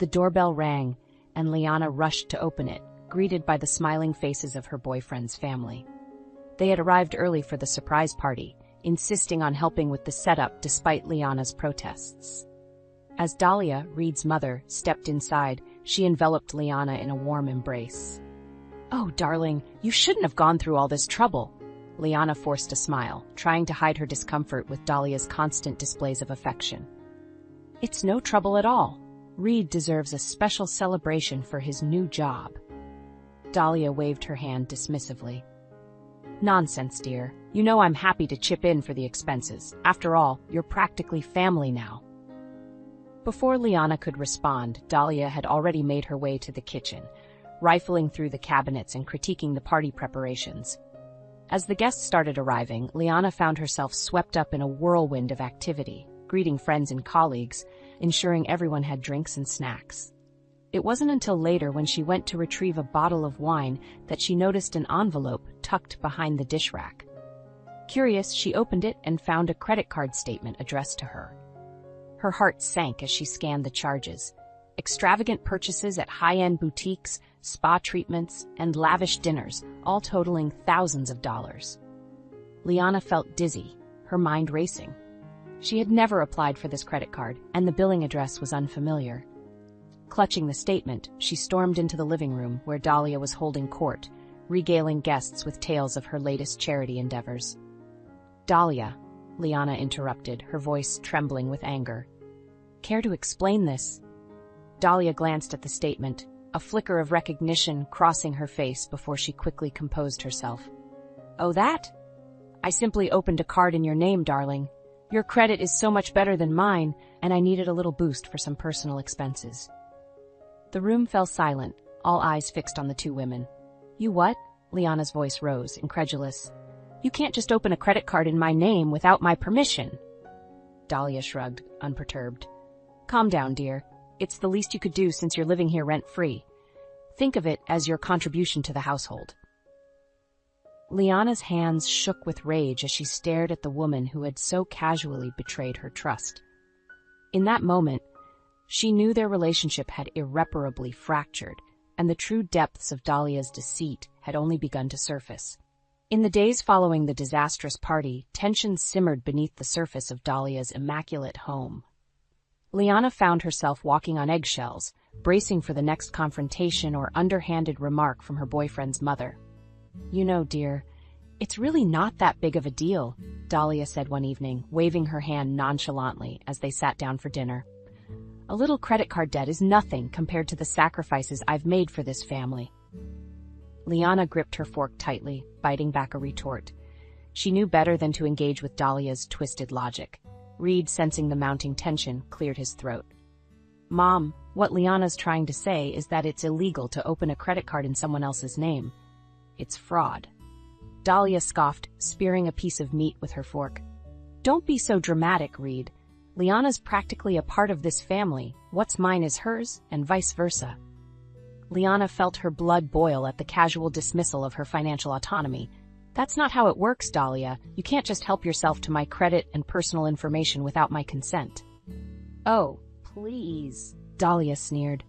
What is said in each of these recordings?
The doorbell rang, and Liana rushed to open it, greeted by the smiling faces of her boyfriend's family. They had arrived early for the surprise party, insisting on helping with the setup despite Liana's protests. As Dahlia, Reed's mother, stepped inside, she enveloped Liana in a warm embrace. "Oh, darling, you shouldn't have gone through all this trouble." Liana forced a smile, trying to hide her discomfort with Dahlia's constant displays of affection. "It's no trouble at all. Reed deserves a special celebration for his new job." Dahlia waved her hand dismissively. "Nonsense, dear. You know I'm happy to chip in for the expenses. After all, you're practically family now." Before Liana could respond, Dahlia had already made her way to the kitchen, rifling through the cabinets and critiquing the party preparations. As the guests started arriving, Liana found herself swept up in a whirlwind of activity, greeting friends and colleagues, ensuring everyone had drinks and snacks. It wasn't until later, when she went to retrieve a bottle of wine, that she noticed an envelope tucked behind the dish rack. Curious, she opened it and found a credit card statement addressed to her. Her heart sank as she scanned the charges. Extravagant purchases at high-end boutiques, spa treatments, and lavish dinners, all totaling thousands of dollars. Liana felt dizzy, her mind racing. She had never applied for this credit card, and the billing address was unfamiliar. Clutching the statement, she stormed into the living room where Dahlia was holding court, regaling guests with tales of her latest charity endeavors. "Dahlia," Liana interrupted, her voice trembling with anger. "Care to explain this?" Dahlia glanced at the statement, a flicker of recognition crossing her face before she quickly composed herself. "Oh, that? I simply opened a card in your name, darling. Your credit is so much better than mine, and I needed a little boost for some personal expenses." The room fell silent, all eyes fixed on the two women. "You what?" Liana's voice rose, incredulous. "You can't just open a credit card in my name without my permission." Dahlia shrugged, unperturbed. "Calm down, dear. It's the least you could do since you're living here rent-free. Think of it as your contribution to the household." Liana's hands shook with rage as she stared at the woman who had so casually betrayed her trust. In that moment, she knew their relationship had irreparably fractured, and the true depths of Dahlia's deceit had only begun to surface. In the days following the disastrous party, tensions simmered beneath the surface of Dahlia's immaculate home. Liana found herself walking on eggshells, bracing for the next confrontation or underhanded remark from her boyfriend's mother. "You know, dear, it's really not that big of a deal," Dahlia said one evening, waving her hand nonchalantly as they sat down for dinner. "A little credit card debt is nothing compared to the sacrifices I've made for this family." Liana gripped her fork tightly, biting back a retort. She knew better than to engage with Dahlia's twisted logic. Reed, sensing the mounting tension, cleared his throat. "Mom, what Liana's trying to say is that it's illegal to open a credit card in someone else's name. It's fraud." Dahlia scoffed, spearing a piece of meat with her fork. "Don't be so dramatic, Reed. Liana's practically a part of this family. What's mine is hers, and vice versa." Liana felt her blood boil at the casual dismissal of her financial autonomy. "That's not how it works, Dahlia. You can't just help yourself to my credit and personal information without my consent." "Oh, please," Dahlia sneered.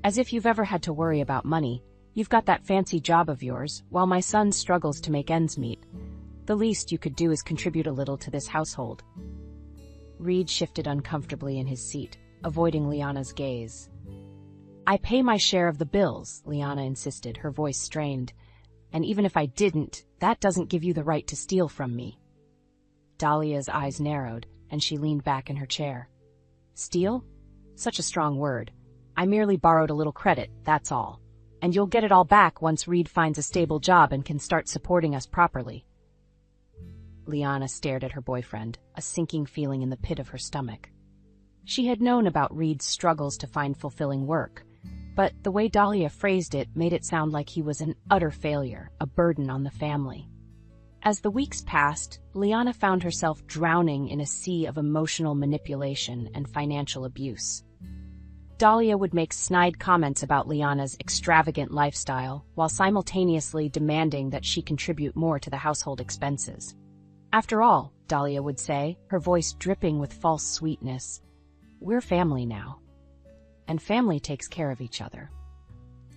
"As if you've ever had to worry about money. You've got that fancy job of yours, while my son struggles to make ends meet. The least you could do is contribute a little to this household." Reed shifted uncomfortably in his seat, avoiding Liana's gaze. "I pay my share of the bills," Liana insisted, her voice strained. "And even if I didn't, that doesn't give you the right to steal from me." Dahlia's eyes narrowed, and she leaned back in her chair. "Steal? Such a strong word. I merely borrowed a little credit, that's all. And you'll get it all back once Reed finds a stable job and can start supporting us properly." Liana stared at her boyfriend, a sinking feeling in the pit of her stomach. She had known about Reed's struggles to find fulfilling work, but the way Dahlia phrased it made it sound like he was an utter failure, a burden on the family. As the weeks passed, Liana found herself drowning in a sea of emotional manipulation and financial abuse. Dahlia would make snide comments about Liana's extravagant lifestyle, while simultaneously demanding that she contribute more to the household expenses. "After all," Dahlia would say, her voice dripping with false sweetness, "we're family now." and family takes care of each other.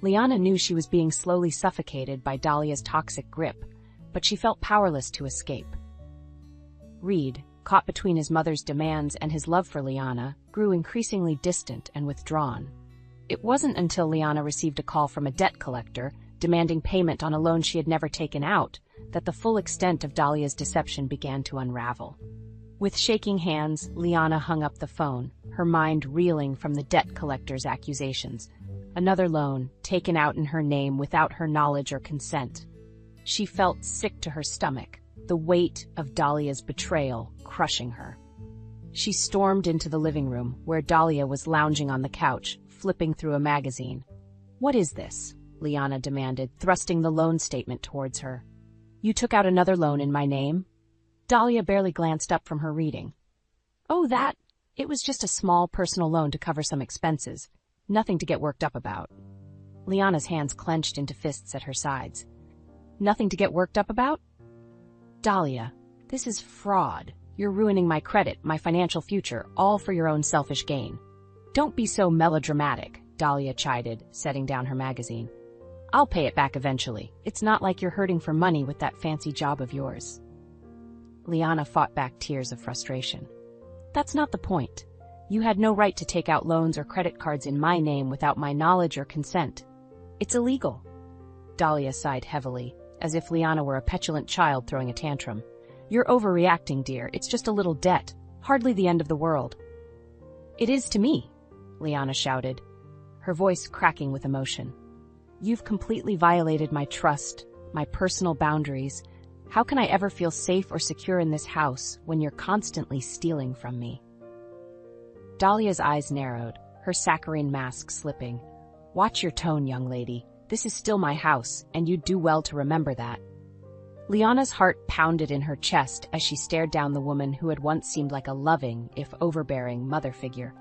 Liana knew she was being slowly suffocated by Dahlia's toxic grip, but she felt powerless to escape. Reed, caught between his mother's demands and his love for Liana, grew increasingly distant and withdrawn. It wasn't until Liana received a call from a debt collector, demanding payment on a loan she had never taken out, that the full extent of Dahlia's deception began to unravel. With shaking hands, Liana hung up the phone, her mind reeling from the debt collector's accusations. Another loan, taken out in her name without her knowledge or consent. She felt sick to her stomach, the weight of Dahlia's betrayal crushing her. She stormed into the living room, where Dahlia was lounging on the couch, flipping through a magazine. "What is this?" Liana demanded, thrusting the loan statement towards her. "You took out another loan in my name?" Dahlia barely glanced up from her reading. "Oh, that? It was just a small personal loan to cover some expenses. Nothing to get worked up about." Liana's hands clenched into fists at her sides. "Nothing to get worked up about?" "Dahlia, this is fraud. You're ruining my credit, my financial future, all for your own selfish gain." "Don't be so melodramatic," Dahlia chided, setting down her magazine. "I'll pay it back eventually. It's not like you're hurting for money with that fancy job of yours." Liana fought back tears of frustration. "That's not the point. You had no right to take out loans or credit cards in my name without my knowledge or consent. It's illegal." Dahlia sighed heavily, as if Liana were a petulant child throwing a tantrum. "You're overreacting, dear. It's just a little debt. Hardly the end of the world." "It is to me," Liana shouted, her voice cracking with emotion. "You've completely violated my trust, my personal boundaries. How can I ever feel safe or secure in this house when you're constantly stealing from me?" Dahlia's eyes narrowed, her saccharine mask slipping. "Watch your tone, young lady. This is still my house, and you'd do well to remember that." Liana's heart pounded in her chest as she stared down the woman who had once seemed like a loving, if overbearing, mother figure.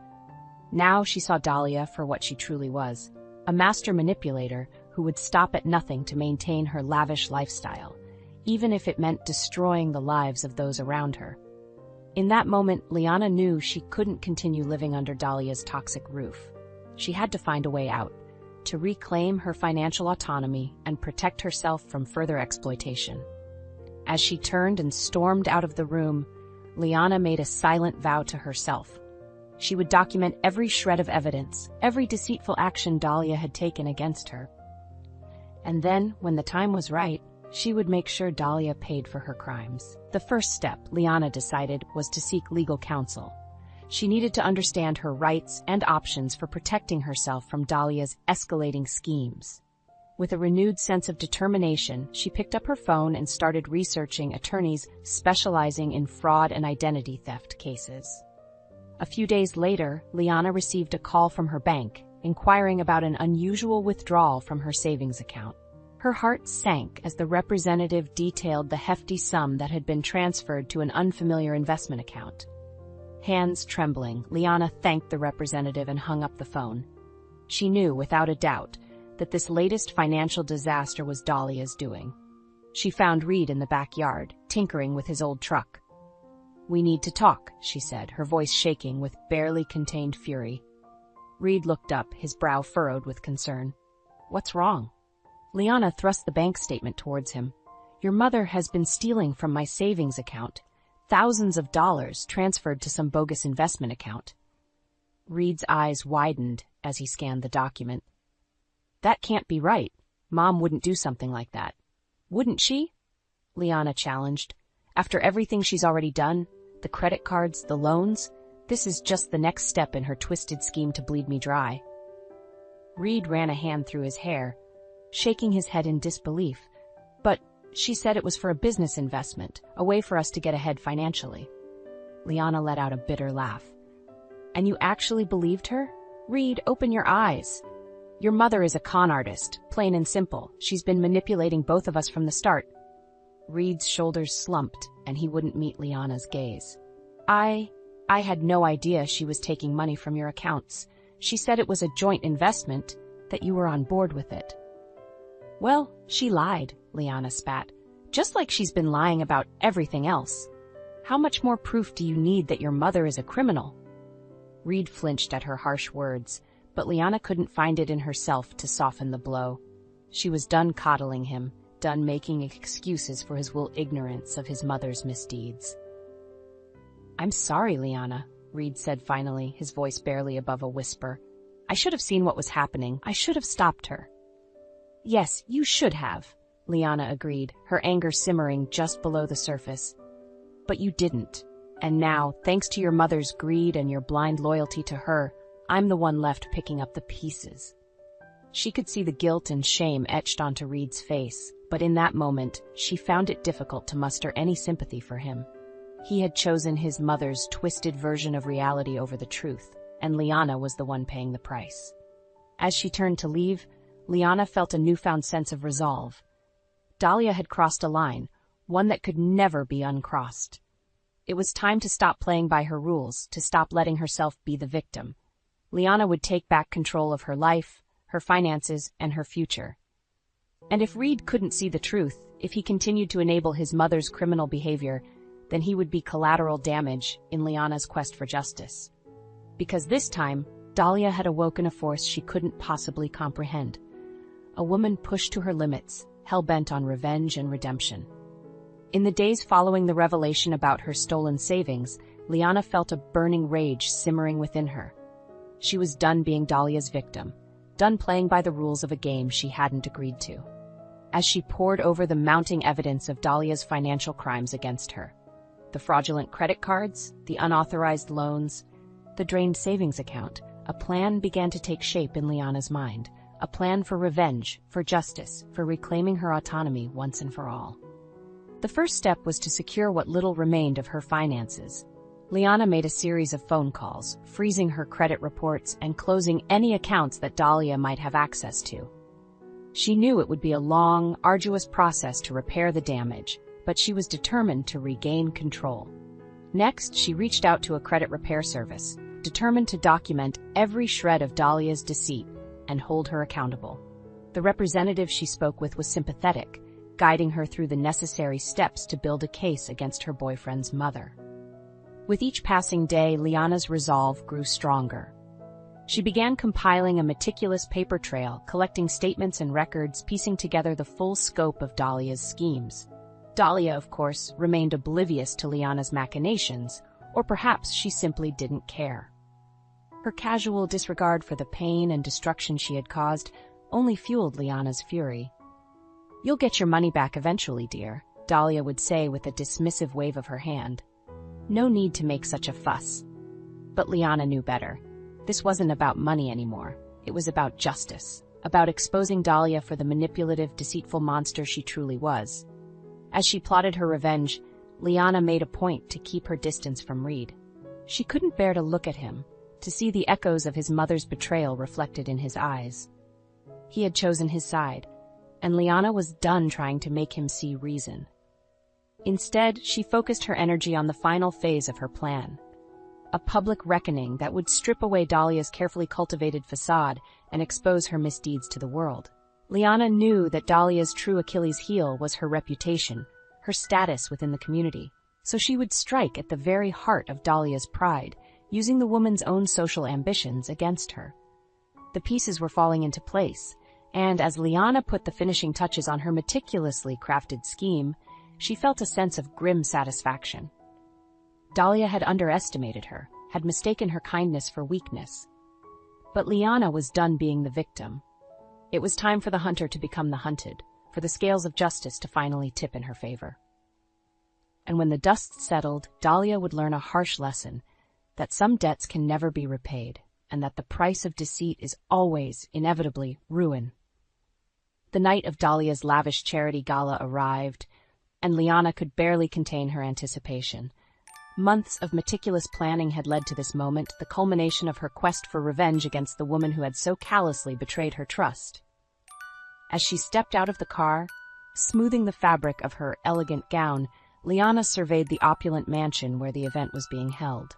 Now she saw Dahlia for what she truly was, a master manipulator who would stop at nothing to maintain her lavish lifestyle, even if it meant destroying the lives of those around her. In that moment, Liana knew she couldn't continue living under Dahlia's toxic roof. She had to find a way out, to reclaim her financial autonomy and protect herself from further exploitation. As she turned and stormed out of the room, Liana made a silent vow to herself. She would document every shred of evidence, every deceitful action Dahlia had taken against her. And then, when the time was right, she would make sure Dahlia paid for her crimes. The first step, Liana decided, was to seek legal counsel. She needed to understand her rights and options for protecting herself from Dahlia's escalating schemes. With a renewed sense of determination, she picked up her phone and started researching attorneys specializing in fraud and identity theft cases. A few days later, Liana received a call from her bank, inquiring about an unusual withdrawal from her savings account. Her heart sank as the representative detailed the hefty sum that had been transferred to an unfamiliar investment account. Hands trembling, Liana thanked the representative and hung up the phone. She knew, without a doubt, that this latest financial disaster was Dahlia's doing. She found Reed in the backyard, tinkering with his old truck. "We need to talk," she said, her voice shaking with barely contained fury. Reed looked up, his brow furrowed with concern. "What's wrong?" Liana thrust the bank statement towards him. "Your mother has been stealing from my savings account. Thousands of dollars transferred to some bogus investment account." Reed's eyes widened as he scanned the document. "That can't be right. Mom wouldn't do something like that." "Wouldn't she?" Liana challenged. "After everything she's already done, the credit cards, the loans, this is just the next step in her twisted scheme to bleed me dry." Reed ran a hand through his hair, shaking his head in disbelief. "But she said it was for a business investment, a way for us to get ahead financially." Liana let out a bitter laugh. "And you actually believed her? Reed, open your eyes. Your mother is a con artist, plain and simple. She's been manipulating both of us from the start." Reed's shoulders slumped, and he wouldn't meet Liana's gaze. I had no idea she was taking money from your accounts. She said it was a joint investment, that you were on board with it." "Well, she lied," Liana spat, "just like she's been lying about everything else. How much more proof do you need that your mother is a criminal?" Reed flinched at her harsh words, but Liana couldn't find it in herself to soften the blow. She was done coddling him, done making excuses for his ignorance of his mother's misdeeds. "I'm sorry, Liana," Reed said finally, his voice barely above a whisper. "I should have seen what was happening. I should have stopped her." "Yes, you should have," Liana agreed, her anger simmering just below the surface. "But you didn't. And now, thanks to your mother's greed and your blind loyalty to her, I'm the one left picking up the pieces." She could see the guilt and shame etched onto Reed's face, but in that moment, she found it difficult to muster any sympathy for him. He had chosen his mother's twisted version of reality over the truth, and Liana was the one paying the price. As she turned to leave, Liana felt a newfound sense of resolve. Dahlia had crossed a line, one that could never be uncrossed. It was time to stop playing by her rules, to stop letting herself be the victim. Liana would take back control of her life, her finances, and her future. And if Reed couldn't see the truth, if he continued to enable his mother's criminal behavior, then he would be collateral damage in Liana's quest for justice. Because this time, Dahlia had awoken a force she couldn't possibly comprehend. A woman pushed to her limits, hell-bent on revenge and redemption. In the days following the revelation about her stolen savings, Liana felt a burning rage simmering within her. She was done being Dahlia's victim, done playing by the rules of a game she hadn't agreed to. As she pored over the mounting evidence of Dahlia's financial crimes against her, the fraudulent credit cards, the unauthorized loans, the drained savings account, a plan began to take shape in Liana's mind, a plan for revenge, for justice, for reclaiming her autonomy once and for all. The first step was to secure what little remained of her finances. Liana made a series of phone calls, freezing her credit reports and closing any accounts that Dahlia might have access to. She knew it would be a long, arduous process to repair the damage, but she was determined to regain control. Next, she reached out to a credit repair service, determined to document every shred of Dahlia's deceit and hold her accountable. The representative she spoke with was sympathetic, guiding her through the necessary steps to build a case against her boyfriend's mother. With each passing day, Liana's resolve grew stronger. She began compiling a meticulous paper trail, collecting statements and records, piecing together the full scope of Dahlia's schemes. Dahlia, of course, remained oblivious to Liana's machinations, or perhaps she simply didn't care. Her casual disregard for the pain and destruction she had caused only fueled Liana's fury. "You'll get your money back eventually, dear," Dahlia would say with a dismissive wave of her hand. "No need to make such a fuss." But Liana knew better. This wasn't about money anymore. It was about justice, about exposing Dahlia for the manipulative, deceitful monster she truly was. As she plotted her revenge, Liana made a point to keep her distance from Reed. She couldn't bear to look at him, to see the echoes of his mother's betrayal reflected in his eyes. He had chosen his side, and Liana was done trying to make him see reason. Instead, she focused her energy on the final phase of her plan. A public reckoning that would strip away Dahlia's carefully cultivated facade and expose her misdeeds to the world. Liana knew that Dahlia's true Achilles' heel was her reputation, her status within the community, so she would strike at the very heart of Dahlia's pride, using the woman's own social ambitions against her. The pieces were falling into place, and as Liana put the finishing touches on her meticulously crafted scheme, she felt a sense of grim satisfaction. Dahlia had underestimated her, had mistaken her kindness for weakness. But Liana was done being the victim. It was time for the hunter to become the hunted, for the scales of justice to finally tip in her favor. And when the dust settled, Dahlia would learn a harsh lesson, that some debts can never be repaid, and that the price of deceit is always, inevitably, ruin. The night of Dahlia's lavish charity gala arrived, and Liana could barely contain her anticipation. Months of meticulous planning had led to this moment, the culmination of her quest for revenge against the woman who had so callously betrayed her trust. As she stepped out of the car, smoothing the fabric of her elegant gown, Liana surveyed the opulent mansion where the event was being held.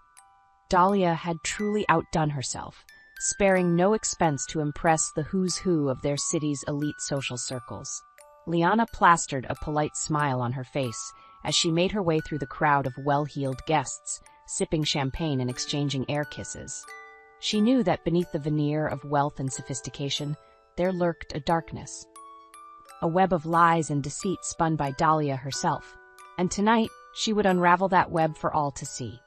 Dahlia had truly outdone herself, sparing no expense to impress the who's who of their city's elite social circles. Liana plastered a polite smile on her face as she made her way through the crowd of well-heeled guests, sipping champagne and exchanging air kisses. She knew that beneath the veneer of wealth and sophistication, there lurked a darkness. A web of lies and deceit spun by Dahlia herself, and tonight she would unravel that web for all to see.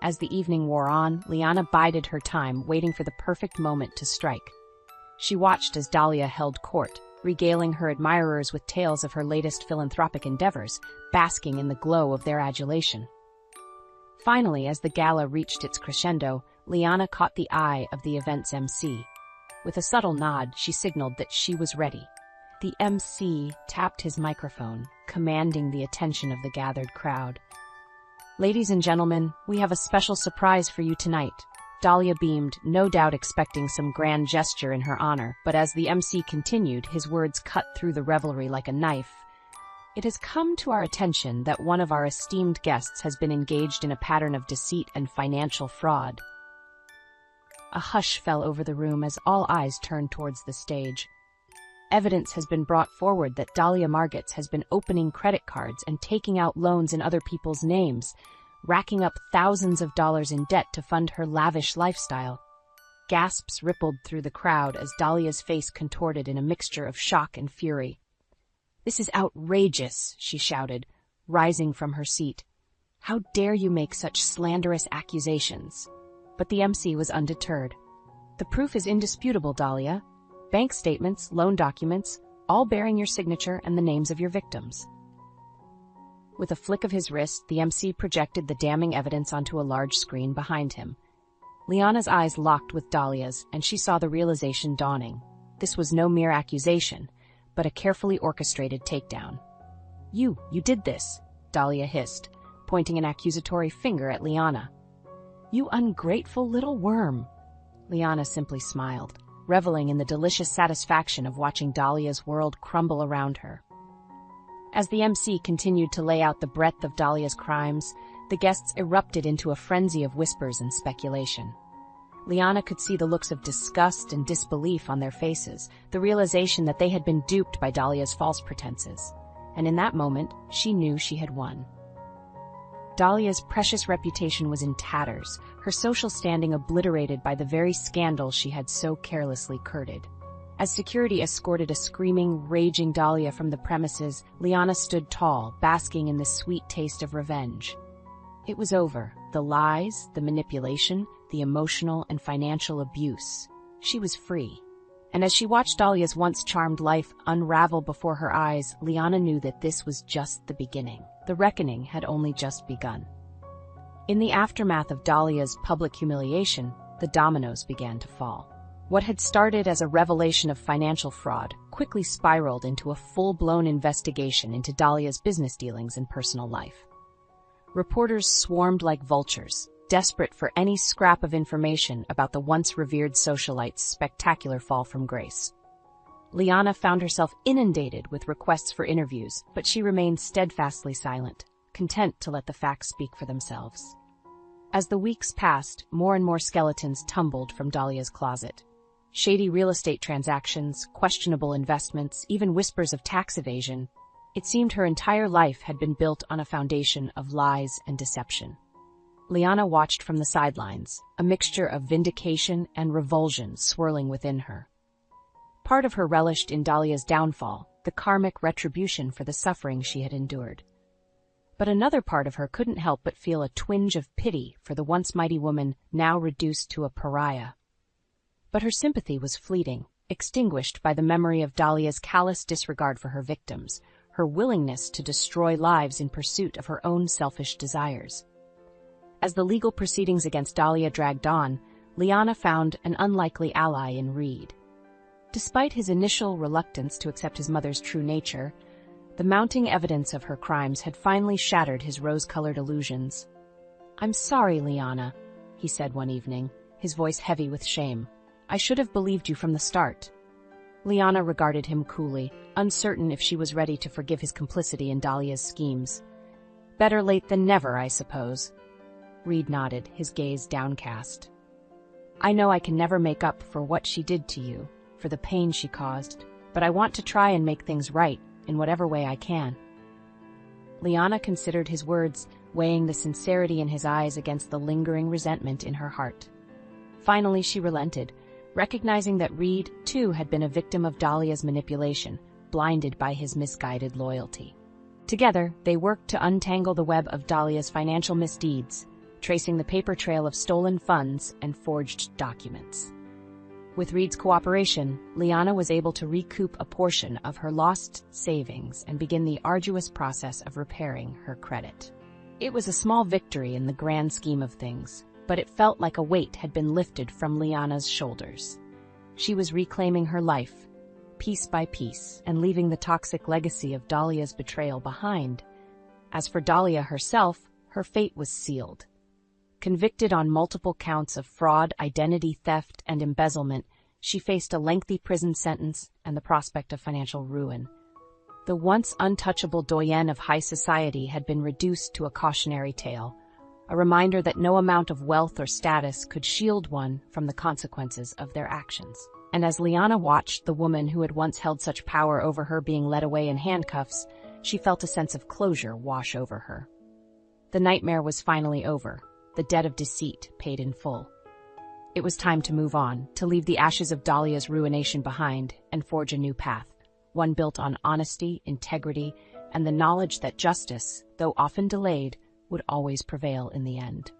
As the evening wore on, Liana bided her time, waiting for the perfect moment to strike. She watched as Dahlia held court, regaling her admirers with tales of her latest philanthropic endeavors, basking in the glow of their adulation. Finally, as the gala reached its crescendo, Liana caught the eye of the event's MC. With a subtle nod, she signaled that she was ready. The MC tapped his microphone, commanding the attention of the gathered crowd. "Ladies and gentlemen, we have a special surprise for you tonight." Dahlia beamed, no doubt expecting some grand gesture in her honor, but as the MC continued, his words cut through the revelry like a knife. "It has come to our attention that one of our esteemed guests has been engaged in a pattern of deceit and financial fraud." A hush fell over the room as all eyes turned towards the stage. Evidence has been brought forward that Dahlia Margits has been opening credit cards and taking out loans in other people's names, racking up thousands of dollars in debt to fund her lavish lifestyle. Gasps rippled through the crowd as Dahlia's face contorted in a mixture of shock and fury. "This is outrageous," she shouted, rising from her seat. "How dare you make such slanderous accusations?" But the MC was undeterred. "The proof is indisputable, Dahlia. Bank statements, loan documents, all bearing your signature and the names of your victims." With a flick of his wrist, the MC projected the damning evidence onto a large screen behind him. Liana's eyes locked with Dahlia's, and she saw the realization dawning. This was no mere accusation, but a carefully orchestrated takedown. You did this," Dahlia hissed, pointing an accusatory finger at Liana. "You ungrateful little worm." Liana simply smiled, reveling in the delicious satisfaction of watching Dahlia's world crumble around her. As the MC continued to lay out the breadth of Dahlia's crimes, the guests erupted into a frenzy of whispers and speculation. Liana could see the looks of disgust and disbelief on their faces, the realization that they had been duped by Dahlia's false pretenses. And in that moment, she knew she had won. Dahlia's precious reputation was in tatters, her social standing obliterated by the very scandal she had so carelessly courted. As security escorted a screaming, raging Dahlia from the premises, Liana stood tall, basking in the sweet taste of revenge. It was over. The lies, the manipulation, the emotional and financial abuse. She was free. And as she watched Dahlia's once charmed life unravel before her eyes, Liana knew that this was just the beginning. The reckoning had only just begun. In the aftermath of Dahlia's public humiliation, the dominoes began to fall. What had started as a revelation of financial fraud quickly spiraled into a full-blown investigation into Dahlia's business dealings and personal life. Reporters swarmed like vultures, desperate for any scrap of information about the once revered socialite's spectacular fall from grace. Liana found herself inundated with requests for interviews, but she remained steadfastly silent, content to let the facts speak for themselves. As the weeks passed, more and more skeletons tumbled from Dahlia's closet. Shady real estate transactions, questionable investments, even whispers of tax evasion. It seemed her entire life had been built on a foundation of lies and deception. Liana watched from the sidelines, a mixture of vindication and revulsion swirling within her. Part of her relished in Dahlia's downfall, the karmic retribution for the suffering she had endured. But another part of her couldn't help but feel a twinge of pity for the once mighty woman now reduced to a pariah. But her sympathy was fleeting, extinguished by the memory of Dahlia's callous disregard for her victims, her willingness to destroy lives in pursuit of her own selfish desires. As the legal proceedings against Dahlia dragged on, Liana found an unlikely ally in Reed. Despite his initial reluctance to accept his mother's true nature, the mounting evidence of her crimes had finally shattered his rose-colored illusions. "I'm sorry, Liana," he said one evening, his voice heavy with shame. "I should have believed you from the start." Liana regarded him coolly, uncertain if she was ready to forgive his complicity in Dahlia's schemes. "Better late than never, I suppose." Reed nodded, his gaze downcast. "I know I can never make up for what she did to you, for the pain she caused, but I want to try and make things right in whatever way I can." Liana considered his words, weighing the sincerity in his eyes against the lingering resentment in her heart. Finally, she relented, recognizing that Reed, too, had been a victim of Dahlia's manipulation, blinded by his misguided loyalty. Together, they worked to untangle the web of Dahlia's financial misdeeds, tracing the paper trail of stolen funds and forged documents. With Reed's cooperation, Liana was able to recoup a portion of her lost savings and begin the arduous process of repairing her credit. It was a small victory in the grand scheme of things, but it felt like a weight had been lifted from Liana's shoulders. She was reclaiming her life, piece by piece, and leaving the toxic legacy of Dahlia's betrayal behind. As for Dahlia herself, her fate was sealed. Convicted on multiple counts of fraud, identity theft, and embezzlement, she faced a lengthy prison sentence and the prospect of financial ruin. The once untouchable doyenne of high society had been reduced to a cautionary tale, a reminder that no amount of wealth or status could shield one from the consequences of their actions. And as Liana watched the woman who had once held such power over her being led away in handcuffs, she felt a sense of closure wash over her. The nightmare was finally over, the debt of deceit paid in full. It was time to move on, to leave the ashes of Dahlia's ruination behind and forge a new path, one built on honesty, integrity, and the knowledge that justice, though often delayed, would always prevail in the end.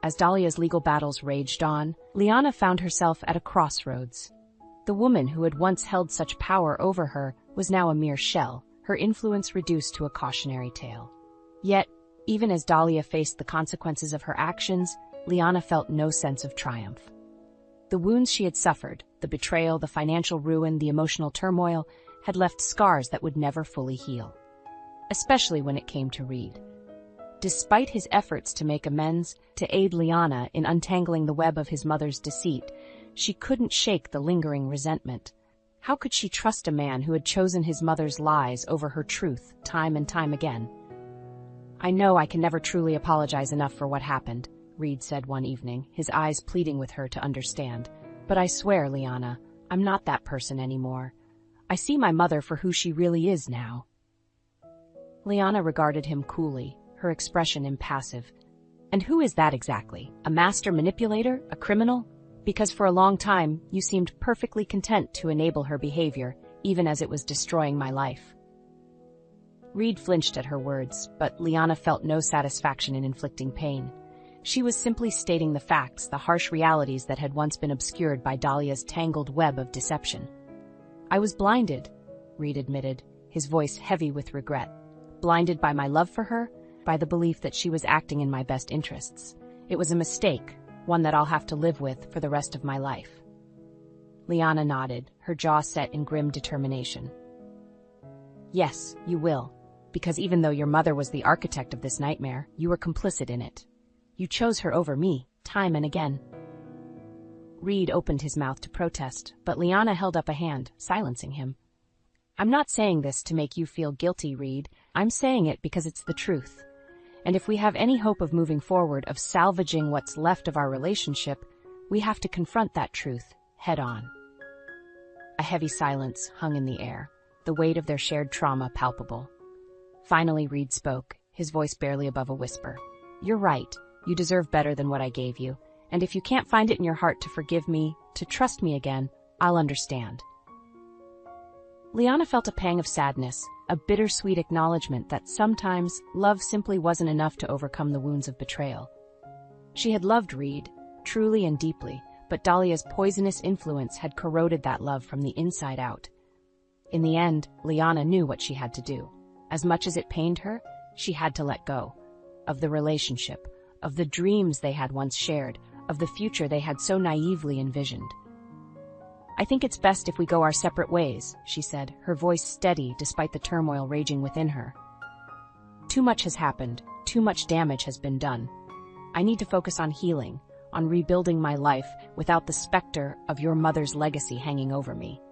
As Dahlia's legal battles raged on, Liana found herself at a crossroads. The woman who had once held such power over her was now a mere shell, her influence reduced to a cautionary tale. Yet, even as Dahlia faced the consequences of her actions, Liana felt no sense of triumph. The wounds she had suffered, the betrayal, the financial ruin, the emotional turmoil, had left scars that would never fully heal. Especially when it came to Reed. Despite his efforts to make amends, to aid Liana in untangling the web of his mother's deceit, she couldn't shake the lingering resentment. How could she trust a man who had chosen his mother's lies over her truth time and time again? "I know I can never truly apologize enough for what happened," Reed said one evening, his eyes pleading with her to understand. "But I swear, Liana, I'm not that person anymore. I see my mother for who she really is now." Liana regarded him coolly, her expression impassive. "And who is that exactly? A master manipulator? A criminal? Because for a long time, you seemed perfectly content to enable her behavior, even as it was destroying my life." Reed flinched at her words, but Liana felt no satisfaction in inflicting pain. She was simply stating the facts, the harsh realities that had once been obscured by Dahlia's tangled web of deception. "I was blinded," Reed admitted, his voice heavy with regret. "Blinded by my love for her, by the belief that she was acting in my best interests. It was a mistake, one that I'll have to live with for the rest of my life." Liana nodded, her jaw set in grim determination. "Yes, you will, because even though your mother was the architect of this nightmare, you were complicit in it. You chose her over me, time and again." Reed opened his mouth to protest, but Liana held up a hand, silencing him. "I'm not saying this to make you feel guilty, Reed. I'm saying it because it's the truth. And if we have any hope of moving forward, of salvaging what's left of our relationship, we have to confront that truth, head on." A heavy silence hung in the air, the weight of their shared trauma palpable. Finally, Reed spoke, his voice barely above a whisper. "You're right. You deserve better than what I gave you. And if you can't find it in your heart to forgive me, to trust me again, I'll understand." Liana felt a pang of sadness, a bittersweet acknowledgement that sometimes love simply wasn't enough to overcome the wounds of betrayal. She had loved Reed, truly and deeply, but Dahlia's poisonous influence had corroded that love from the inside out. In the end, Liana knew what she had to do. As much as it pained her, she had to let go. Of the relationship, of the dreams they had once shared, of the future they had so naively envisioned. "I think it's best if we go our separate ways," she said, her voice steady despite the turmoil raging within her. "Too much has happened, too much damage has been done. I need to focus on healing, on rebuilding my life without the specter of your mother's legacy hanging over me."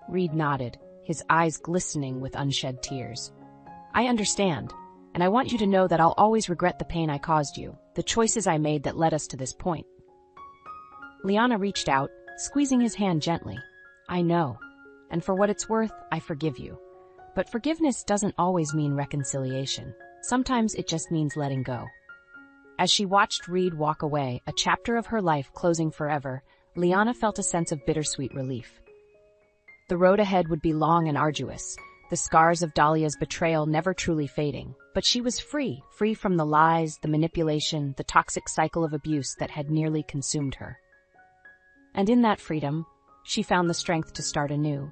Reed nodded, his eyes glistening with unshed tears. "I understand, and I want you to know that I'll always regret the pain I caused you, the choices I made that led us to this point." Liana reached out, squeezing his hand gently. "I know, and for what it's worth, I forgive you. But forgiveness doesn't always mean reconciliation. Sometimes it just means letting go." As she watched Reed walk away, a chapter of her life closing forever, Liana felt a sense of bittersweet relief. The road ahead would be long and arduous, the scars of Dahlia's betrayal never truly fading, but she was free from the lies, the manipulation, the toxic cycle of abuse that had nearly consumed her. And in that freedom, she found the strength to start anew,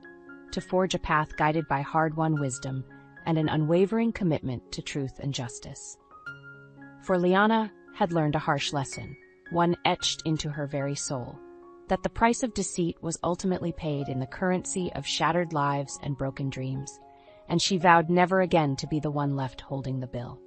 to forge a path guided by hard-won wisdom and an unwavering commitment to truth and justice. For Liana had learned a harsh lesson, one etched into her very soul, that the price of deceit was ultimately paid in the currency of shattered lives and broken dreams, and she vowed never again to be the one left holding the bill.